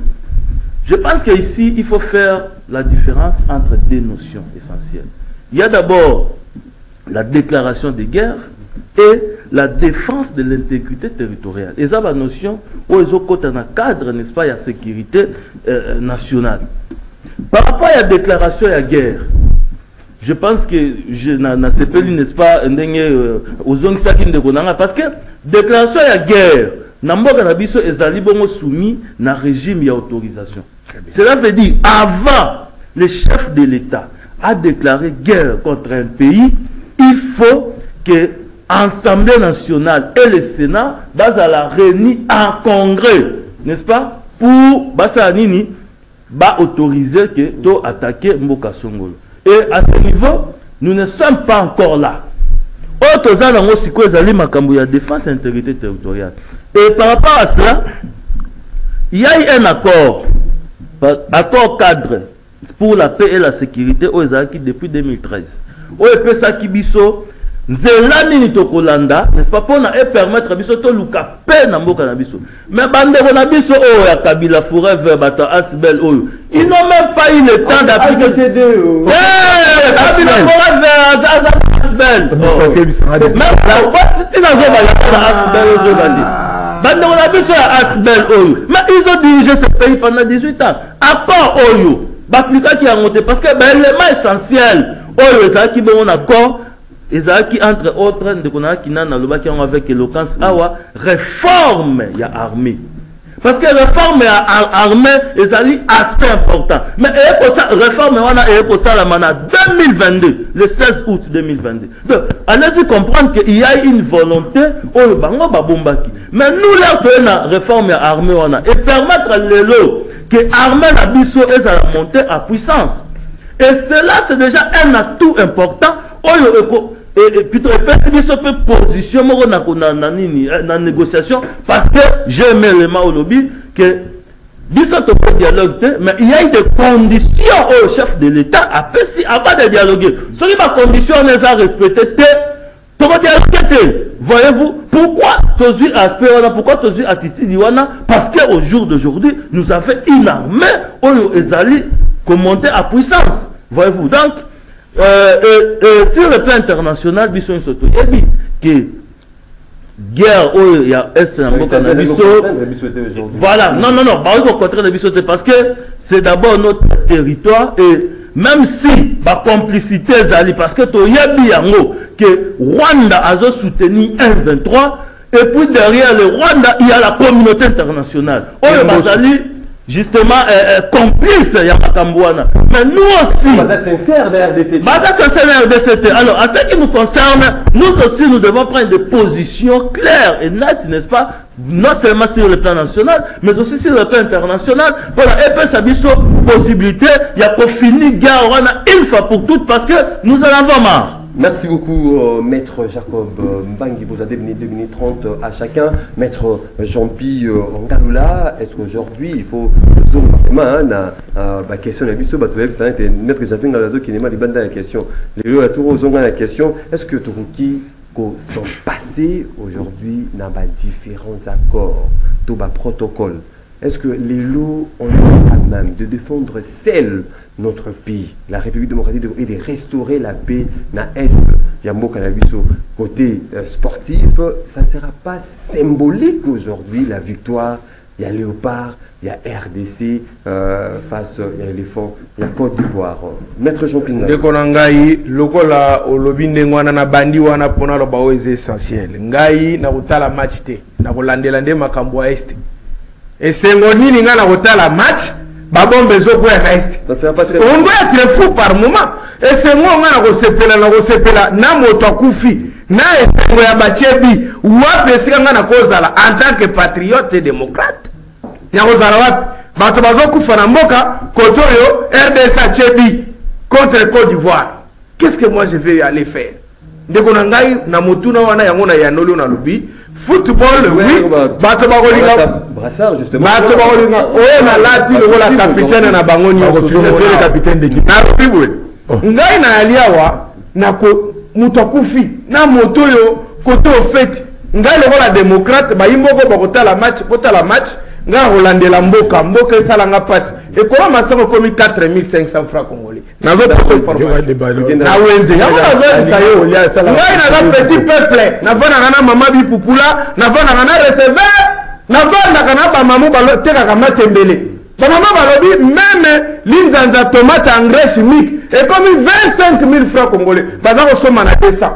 Je pense qu'ici il faut faire la différence entre deux notions essentielles. Il y a d'abord la déclaration de guerre et la défense de l'intégrité territoriale. Et ça, la notion où ils ont un cadre, n'est-ce pas, il y a sécurité nationale. Par rapport à la déclaration de la guerre, je pense que je n'ai pas, n'est-ce pas, parce que déclaration de la guerre, Namboka Nabiso est soumis à un régime d'autorisation. Cela veut dire, avant le chef de l'État a déclaré guerre contre un pays, il faut que l'Assemblée nationale et le Sénat la réunir en congrès, n'est-ce pas, pour autoriser que tu attaquer Mboka Songolo. Et à ce niveau, nous ne sommes pas encore là. Autres la défense et intégrité territoriale. Et par rapport à cela, il y a eu un accord cadre pour la paix et la sécurité aux Zaki depuis 2013. Au EPSA Kibiso, Zelani Nitokolanda, n'est-ce pas, pour permettre à Biso de luka paix na mboka na biso. Mais Bandeko na biso, oh, ya Kabila Forever, Bata Asbel, oh, ils n'ont même pas eu le temps d'appliquer. Kabila Forever, Asbel. Même Bandeko na biso ya Asbel, oh, mais ils ont dirigé ce pays pendant 18 ans. Accord, oh, Baplika qui a monté, parce que l'élément essentiel, oh, Zaki, bon, accord. Et ça qui entre autres avec éloquence réforme ya armée parce que réforme ya armée est un aspect important mais pour ça réforme et pour ça la mana 2022 le 16 août 2022 donc allez-y comprendre qu'il y a une volonté au bango babombaki mais nous là pour réforme ya armée et permettre l'élo que armée la biso est à la montée à puissance et cela c'est déjà un atout important et plutôt position na négociation parce que j'ai aimé le au lobby que dialogue, mais il y a eu des conditions au chef de l'État avant de dialoguer. Ce qui est ma condition, on les a respectées. Voyez-vous, pourquoi tu as aspect, pourquoi tu as attitude, parce qu'au jour d'aujourd'hui, nous avons une armée où Ezali commenté à puissance. Voyez-vous, donc, sur le plan international, ils sont que guerre où il y a Est voilà, non, au contraire de parce que c'est d'abord notre territoire et même si la complicité Zali, parce que que Rwanda a soutenu 1-23 et puis derrière le Rwanda, il y a la communauté internationale. Justement complice ya Makambouana. Mais nous aussi, sincère de RDC. Alors, à ce qui nous concerne, nous aussi, nous devons prendre des positions claires et nettes, n'est-ce pas? Non seulement sur le plan national, mais aussi sur le plan international. Voilà, et puis ça possibilité, il y a pour finir guerre une fois pour toutes parce que nous en avons marre. Merci beaucoup, Maître Jacob Mbangi. Vous avez donné 2 minutes 30 à chacun. Maître Jean-Pi Ngaloula, est-ce qu'aujourd'hui, il faut la question Maître Jean-Pi Ngaloula qui n'est pas la question. La question, est-ce que Turuki sont passés aujourd'hui dans différents accords, dans les protocoles? Est-ce que les lots ont à même de défendre celle notre pays, la République démocratique, et de restaurer la paix dans l'Est? Il y a un mot qu'on a vu sur le côté sportif. Ça ne sera pas symbolique aujourd'hui, la victoire. Il y a Léopard, il y a RDC face à l'éléphant, il y a Côte d'Ivoire. Maître Jean-Pinga. Dès qu'on a ngai, lokola au lobby n'engwana na bandi wana pona lo bao est essentiel. Ngai na utala match te, na kolandelande makambo a est. Et c'est ngoni ninga na utala match. Babombe zoko ya est. On doit être fou par moment. Et c'est moi on a resepela na moto akufi na esengo ya bachebi wapi esika na kozala en tant que patriote et démocrate. Ya kozala wapi bato bazokufa na mboka kotoyo RDC achebi contre Côte d'Ivoire. Qu'est-ce que moi je vais aller faire? Ndeko na ngai na motuna wana yango na yanolo na lobi football oui bato bakolinga Brassard justement bato bakolinga o na lati le capitaine na bango nyonso le capitaine d'équipe na bibwe ngai na aliawa na ko mutakufi na moto yo koto ofeti ngai le la démocrate ba yimboko bakota la match nga holandela mboka esalanga passe et comment masako komi 4500 francs congolais nazo passe formation na wenze ya na sayo ngai na petit peuple na vona na mama bi pupula na vona na recevoir na vona na ba mamu balo teka ka matembele ba mama balobi même linzanza tomate engrais chimique et comme 25 000 francs congolais bazako soma na 200.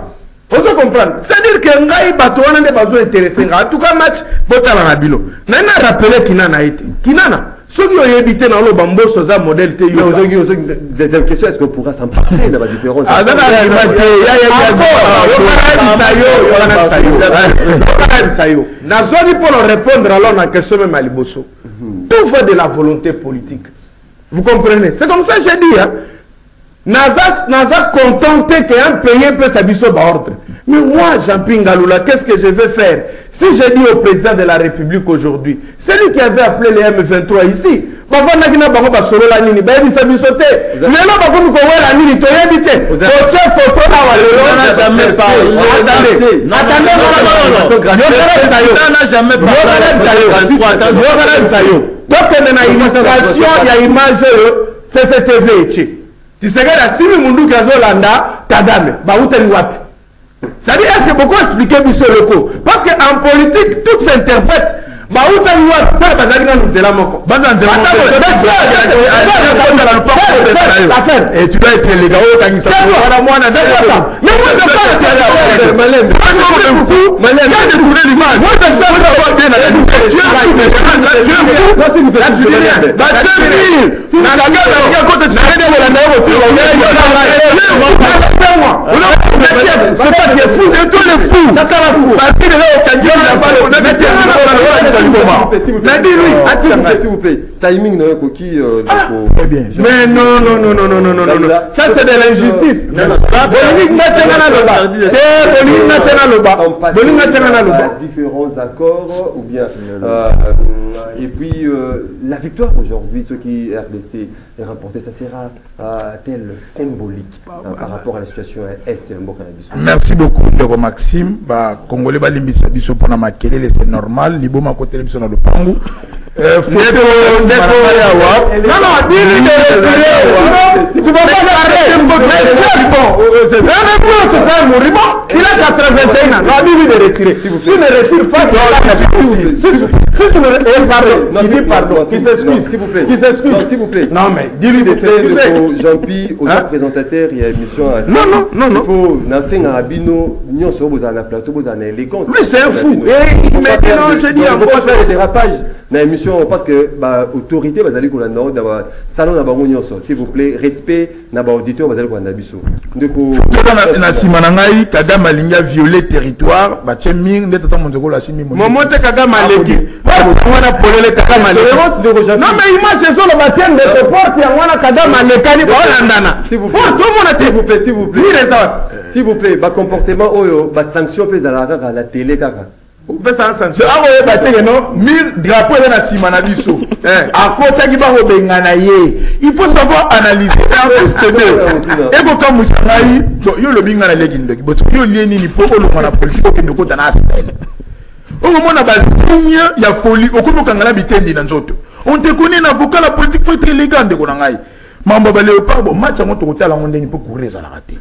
Vous comprenez? C'est-à-dire que ngai bato wana nde bazo intéressé nga. En tout cas match botala na bilo. Na na rappeler Kinana été. Kinana soki oyebite na lo bamboso za modèle te yo. Deuxième question, est-ce qu'on pourra s'en passer dans la différence? Nazoni pour répondre alors na question même à liboso. Tout fait de la volonté politique. Vous comprenez? C'est comme ça que j'ai dit hein. Naza contenté qu'un pays peut s'habiller par ordre. Mais moi, Jean-Pierre Ngaloula, qu'est-ce que je vais faire? Si je dis au président de la République aujourd'hui, c'est lui qui avait appelé les M23 ici. On n'a jamais parlé. Tu sais que la Simi Mundu Kazolanda, Kagame, Baouten Wapi. C'est-à-dire, est-ce que beaucoup expliquer Bissot locaux? Parce qu'en politique, tout s'interprète. Baouten Wapi, ça va dire nous la moko. Et tu dois être les gars, c'est quoi? Mais moi, je ne c'est pas qui est fou, c'est tous les fous. Parce qu'il est là au Kandji, il a pas le s'il vous plaît. Timing, Koki. Très bien. Mais non. Ça, c'est de l'injustice. Différents accords ou bien. Et puis, la victoire aujourd'hui, ce qui RDC est remporté, ça sera-t-elle symbolique par rapport à la situation est Merci beaucoup, Ndeko Maxime. Congolais, Limbisabiso pour la maquille, c'est normal. Libo ma côté, dans le pango. Non, dis-lui de retirer. Tu vas pas l'arrêter. C'est ça, Mouribo. Il a 81 ans. Non, dis-lui de retirer. Si tu ne retires pas, si tu ne retires pas, il dit pardon. Il s'excuse. S'il vous plaît. S'il vous plaît. Non, mais dis-lui de s'excuser. Jean-Pi, aux présentateur, il y a une émission. Non. Il faut lancer un rabino. Nous sommes dans la plateau, dans l'élégance. Mais c'est un fou. Maintenant, je dis encore. On va faire des dérapages dans l'émission parce que l'autorité va aller dans le salon de Bangonioso. S'il vous plaît, respect dans l'auditeur va aller dans l'Abisso. Na simanangai Kagame alinga violer territoire ba tcheming ndeta ta monzoko la simi momote Kagame aleki wana polele Kagame aleki non mais image c'est sur le baptême de ce porte ya wana Kagame alekani ba landana s'il vous plaît tout le monde s'il vous plaît s'il vous plaît ba comportement oyo ba sanction pe za la télé kaka pesa sanction awo batenge no mille drapeau na simana biso akota ki ba robengana ye il faut savoir analyser en plus et ko comme musangai yo lo bingana legi ndoki boto yo lieni ni po lo mona politique ke ndoko tana asipele o mona ba signe ya folie o kono kangala bitendi na nzoto on te connaît na vocal la politique faut être élégant de konangai mambo ba léopard bon match ngo to kotala ngonde ni po courir za la rater.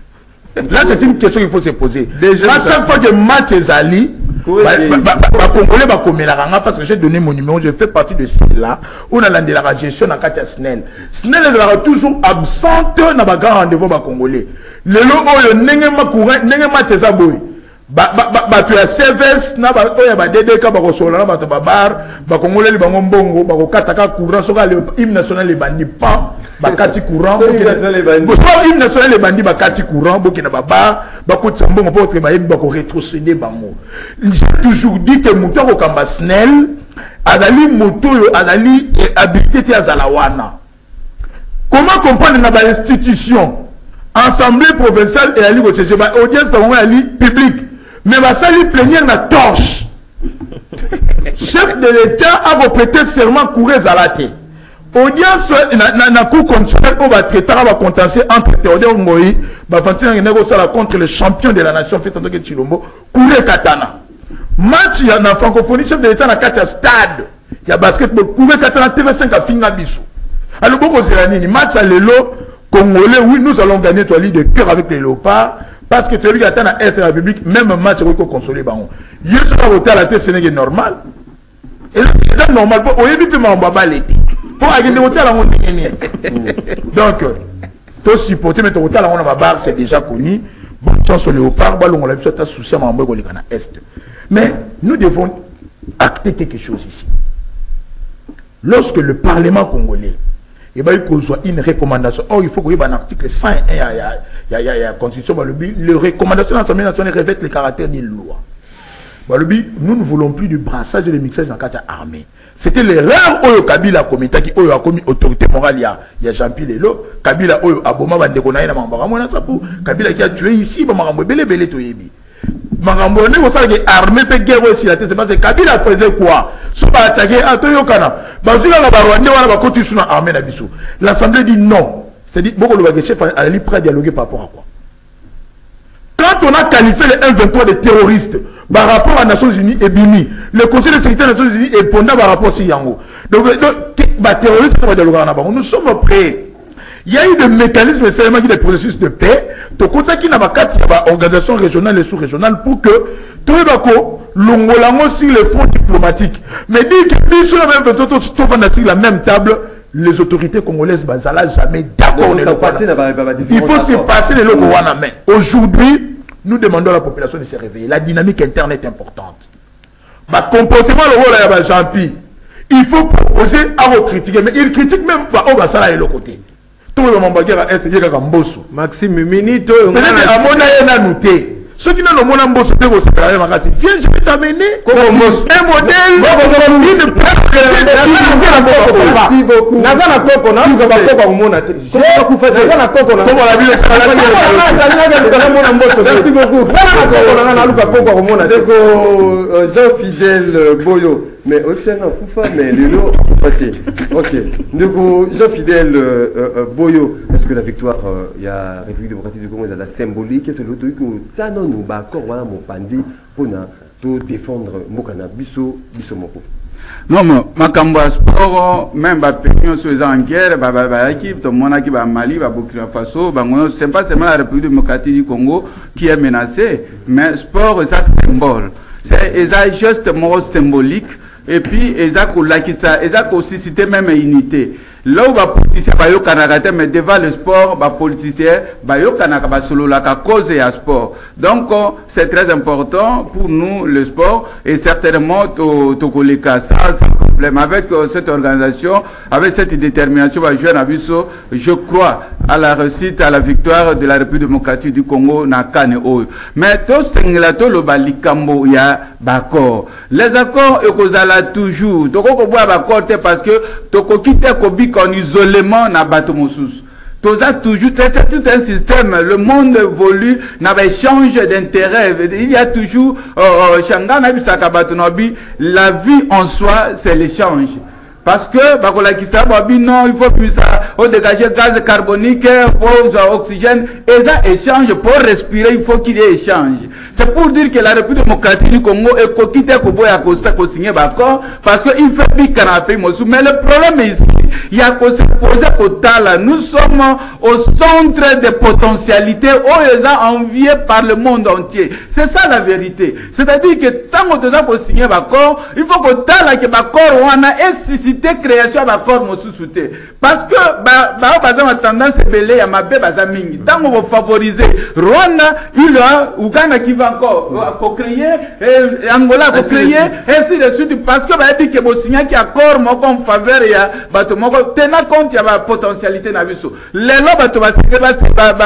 Là, c'est une question qu'il faut se poser. Déjà, à chaque fois que match est allé, Congolais va commettre la ranga parce que j'ai donné mon numéro, je fais partie de celle-là. On a la gestion à Katia Snell. Snell est toujours absente dans le grand rendez-vous Congolais. Le lot, n'est pas match est aboui. Tu as CVS, na ba oya ba DDK ba ko sola na ba to babar ba Congolais li bango mbongo ba ko kataka courant soka le hymne national les bandits pas ba kati courant hymne national les bandits ba kati courant bo kina baba ba ko tsambongo po tre ba yebi ba ko rétrocéder bango. J'ai toujours dit que moto ko kamba Snell azali moto yo azali habilité te azalawana. Comment comprendre na ba institution Assemblée provinciale et la Ligue au ba audience dans la Ligue publique. Mais va salir plénière na torche. Chef de l'État a répété serment courir Zalate. Audience na cour constitutionnelle on va traiter va contentieux entre Théodore Ngoyi, va fantina négocier contre le champion de la nation fait que Chilombo, courir Katana. Match ya na francophonie chef de l'État na Katia stade. Ya basketball courir Katana TV5 a finga biso. Alors beaucoup c'est match à l'élo Congolais, oui, nous allons gagner toi de cœur avec les léopards. Parce que tu as vu qu'à la Est de la République, même un match, il faut consoler. Il y a un hôtel à la tête, c'est normal. Et là, c'est normal. Pour donc, tu supporter, mais ton hôtel à la barre, c'est déjà connu. Bonne chance au léopard, on a besoin de souci à l'Est. Mais nous devons acter quelque chose ici. Lorsque le Parlement congolais, il faut qu'on soit une recommandation. Or, il faut qu'il y ait un article 101 il y a la Constitution. Les recommandations de l'Assemblée nationale revêtent le caractère d'une loi. Nous ne voulons plus du brassage et du mixage dans la carte armée. C'était l'erreur où Kabila a commis autorité morale. Il y a Jean-Pierre Lelo. Kabila a Aboma Bandekonaï, Kabila qui a tué ici, Belé Toyebi. Marambo ne ko sala ke armée pe guerre aussi la tête parce que Kabila faisait quoi so ba attaquer Atoyokana bazula na barwande wana ba koti suna armée na biso l'assemblée dit non c'est-à-dire beaucoup le chef a li prêt à dialoguer par rapport à quoi quand on a qualifié les 1-23 de terroristes par rapport à Nations Unies et Bimi le conseil de sécurité des Nations Unies est pendant par rapport si yango donc ba terroristes va dialoguer na bango nous sommes prêts. Il y a eu des mécanismes, seulement des processus de paix. Tu contact qui n'a pas quatre organisations régionales et sous-régionales pour que tu aies l'ongolango sur les fonds diplomatiques. Mais dit que sur la même table, les autorités congolaises ne sont jamais d'accord. Il faut se passer les locaux en main. Aujourd'hui, nous demandons à la population de se réveiller. La dynamique interne est importante. Le comportement, le rôle de Jean-Pierre, il faut proposer à critiquer. Mais il critique même pas au Bassala et l'autre côté. oyo mambagera est yeka kamboso Maxime minute peut-être amona yena nuté ce qui n'a le monde mboso te ko separa makasi viens je vais t'amener comme mboso un modèle merci beaucoup nazana koko na ko ba koko komona te ko ku fait nazana koko na comme la ville ça merci beaucoup nazana koko na luka koko komona te ko Jean Fidèle Boyo mais excellent kufa mais lelo paté OK donc Jean Fidèle Boyo est-ce que la victoire il y a République démocratique du Congo est la symbolique est-ce que l'auto que ça non nous ba corps wana mon pandi pona to défendre mokana biso moko. Non, makambo ya sport même ba pays sur les en guerre ba équipe to mona ki ba Mali ba Burkina Faso ba ngono c'est pas seulement la République démocratique du Congo qui est menacée mais sport c'est un symbole c'est juste mot symbolique et puis ça aussi cité même unité là où les politiciens bayo kanakate mais devant le sport les politiciens bayo kanaka ba solo la cause et à sport donc c'est très important pour nous le sport et certainement to koleka ça sans problème avec cette organisation avec cette détermination va jouer na biso je crois à la réussite à la victoire de la République démocratique du Congo na kane oyo mais to sengela to lo balikambo ya bakor les accords ekozala toujours toko ko boa bakor te parce que toko kite ko bi en isolement na bato mosusu toza toujours c'est tout un système le monde évolue na ba échange d'intérêts il y a toujours changana bisaka bato nobi la vie en soi c'est l'échange parce que bakola kisaba non il faut plus ça on dégager gaz carbonique pour oxygène et ça échange pour respirer il faut qu'il y ait échange c'est pour dire que la République démocratique du Congo est coquille koboya kosta ko signer d'accord parce que il fait pique canapé mosu mais le problème ici il y a qu'on se poser kotala nous sommes au centre des potentialités où ils ont envié par le monde entier c'est ça la vérité c'est-à-dire que tant que tu as signé d'accord il faut que tala que d'accord on a suscité création d'accord mosu te parce que ba tendance belé ya mabe baza mingi tant on va favoriser Rwanda il a Uganda qui va encore co-créer Angola co-créer ainsi de suite parce que ba dit que bo signer qui accord moko en faveur ya bato moko tenant compte ya ba potentialité na biso lelo bato ba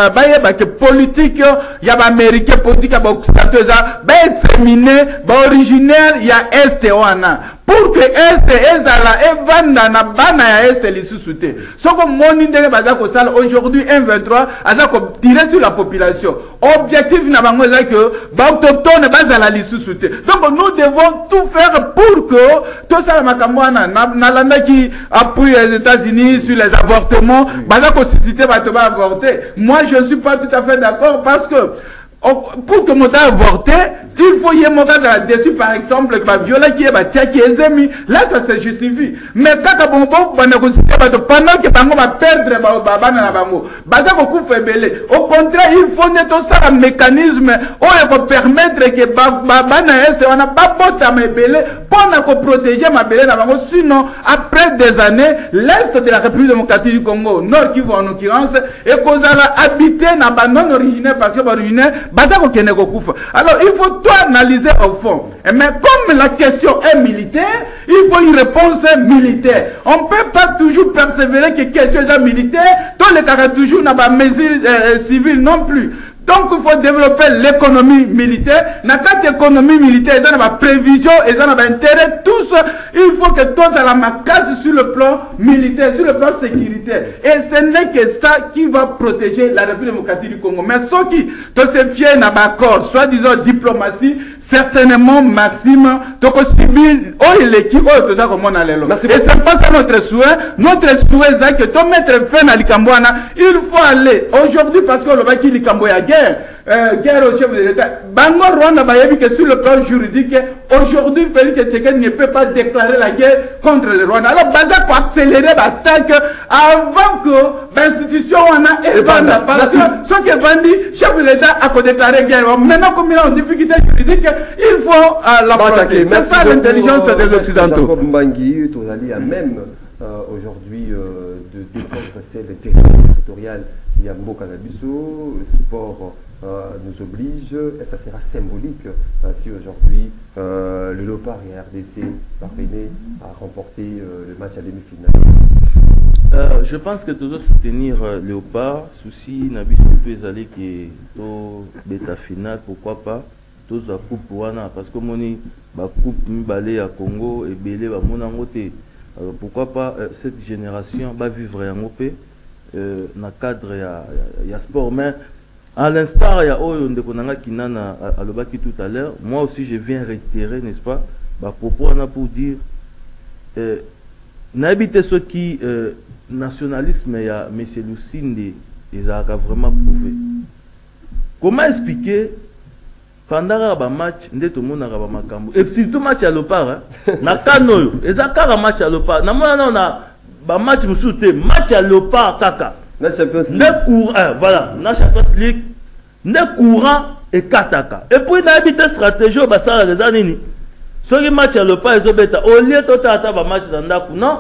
ba que politique ya ba américain politique ya ba occidentaux ba exterminer ba originaire ya est wana pour que est ezala evanda na bana ya est lisusu te soko moni ndenge baza ko sala aujourd'hui M23 aza ko tirer sur la population objectif na bango eza que ba autochtone bazala lisusu te donc nous devons tout faire pour que tout ça makambo na landa qui appuie les États-Unis sur les avortements baza ko susciter bato ba avorter moi je ne suis pas tout à fait d'accord parce que pour que mon avorté, il faut y avoir dessus par exemple que violer qui est qui est amis là ça se justifie mais quand on pendant que bango va perdre baba na bango baza beaucoup faible au contraire il faut netto ça un mécanisme où permettre que baba na est on a pas bota mebele pour protéger ma belé na bango sinon après des années l'est de la République démocratique du Congo nord Kivu en l'occurrence et kozala habiter na non originaire parce que originaire alors il faut tout analyser au fond mais comme la question est militaire il faut une réponse militaire on ne peut pas toujours persévérer que question est militaire dans les cas toujours n'a pas mesure civile non plus. Donc il faut développer l'économie militaire. Dans cette économie militaire, il y a une prévision, il y a un intérêt, tous. Il faut que tous aient la casse sur le plan militaire, sur le plan sécuritaire. Et ce n'est que ça qui va protéger la République démocratique du Congo. Mais ceux qui se fient dans l'accord, soit disant diplomatie, certainement Maxime, donc civil, l'équipe, tout ça comme on a l'élo. Et c'est pas ça notre souhait. Notre souhait, c'est que tout mettre fin à l'Ikambouana, il faut aller aujourd'hui parce que le Baki l'Ikambouya guerre au chef de l'État. Bango Rwanda Bayebi que sur le plan juridique, aujourd'hui Félix Tshisekedi ne peut pas déclarer la guerre contre le Rwanda. Alors Baza pour accélérer l'attaque avant que l'institution en a évanda. Parce que ce qui est vendu, chef de l'État a déclaré guerre. Maintenant comme il est en difficulté juridique, il faut l'affronter. C'est ça l'intelligence des Occidentaux. Jacob Mbangi, Tozali a même aujourd'hui de défendre celle territoriale. Il y a Mboka Nabiso, sport nous oblige, et ça sera symbolique si aujourd'hui le Léopard et RDC parvenaient à remporter le match à demi-finale. Je pense que tu dois soutenir Léopard. Souci, Nabi peut aller qui est au bêta final, pourquoi pas. Tous à coupe parce que mon coupe balé à Congo et belé à mon angoté. Alors pourquoi pas cette génération va vivre en OP dans le cadre il y a sport. Mais à l'instar, il y a Oyo Konanga Kinana à l'Obaki tout à l'heure. Moi aussi, je viens réitérer, n'est-ce pas, propos pour dire n'habitez ceux qui nationalisme il y a M. Lucinde ils a vraiment prouvé. Comment expliquer pendant le match tout le monde a makambo et surtout match à l'Opar na kanoyo ezaka match à l'Opar na mona na match musute match à l'Opar kaka na Champions League voilà na Champions League ne courant et kataka et puis na habité stratégie ba sala les nini soki match à l'Opar ezobeta au lieu tota ata ba match na ndaku non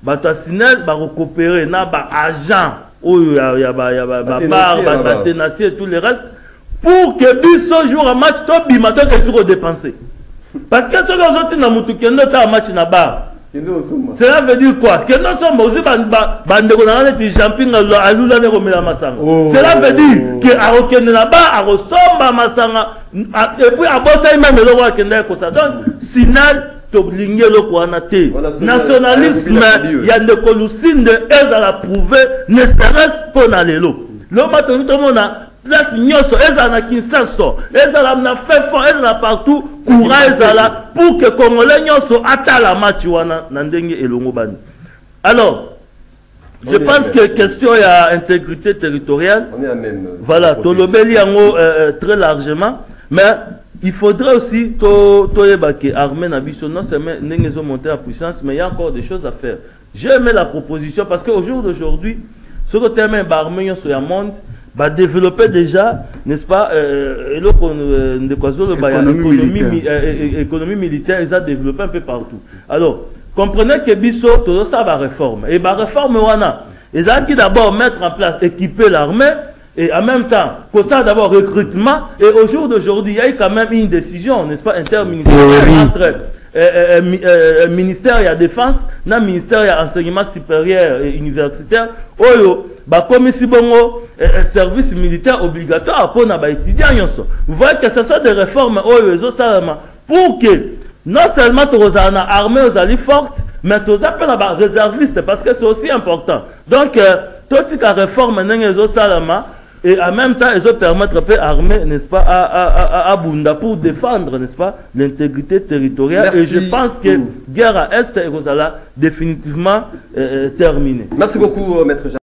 bato sinel ba récupérer na ba agent oyo ya ba tenacier tout le reste pour que biso jour à match to bimato que sur dépenser parce que ce que les autres na mutu kendo ta match na bar cela veut dire quoi que nous sommes aussi bandeko na net jumping à lula ne komela masanga cela veut dire que a okende na bar a resomba masanga et puis a bossa même le roi kenda ko ça donc sinal tolingue le kwana te nationalisme ya ndeko Lucinde ezala prouver ne serait-ce pour na lelo lo mato tout monde place nyoso ezala na Kinshasa ezala na fefon ezala partout courant ezala pour que congolais nyoso atala match wana na ndenge elongo bani. Alors je pense que question il y a intégrité territoriale voilà tolobeli yango très largement mais il faudrait aussi que armée na biso non seulement ndenge zo monter en puissance mais il y a encore des choses à faire. J'ai aimé la proposition parce qu'au jour d'aujourd'hui ce que terme armée sur le monde va développer déjà, n'est-ce pas, économie militaire, ils ont développé un peu partout. Alors, comprenez que Bisso, tout ça va réforme. Et la réforme, ils ont qui d'abord mettre en place, équiper l'armée, et en même temps, pour ça d'abord recrutement, et au jour d'aujourd'hui, il y a eu quand même une décision, n'est-ce pas, interministérielle entre ministère de la Défense, le ministère de l'Enseignement supérieur et universitaire, comme si bon service militaire obligatoire pour les étudiants. Vous voyez que ce sont des réformes pour que non seulement les armées aux fortes, mais tous les réservistes, parce que c'est aussi important. Donc, toutes ces réformes et en même temps, ils ont permettre à l'armée, n'est-ce pas, à Bunda pour défendre, n'est-ce pas, l'intégrité territoriale. Merci. Et je pense que guerre à Est est définitivement terminée. Merci beaucoup, Maître Jean.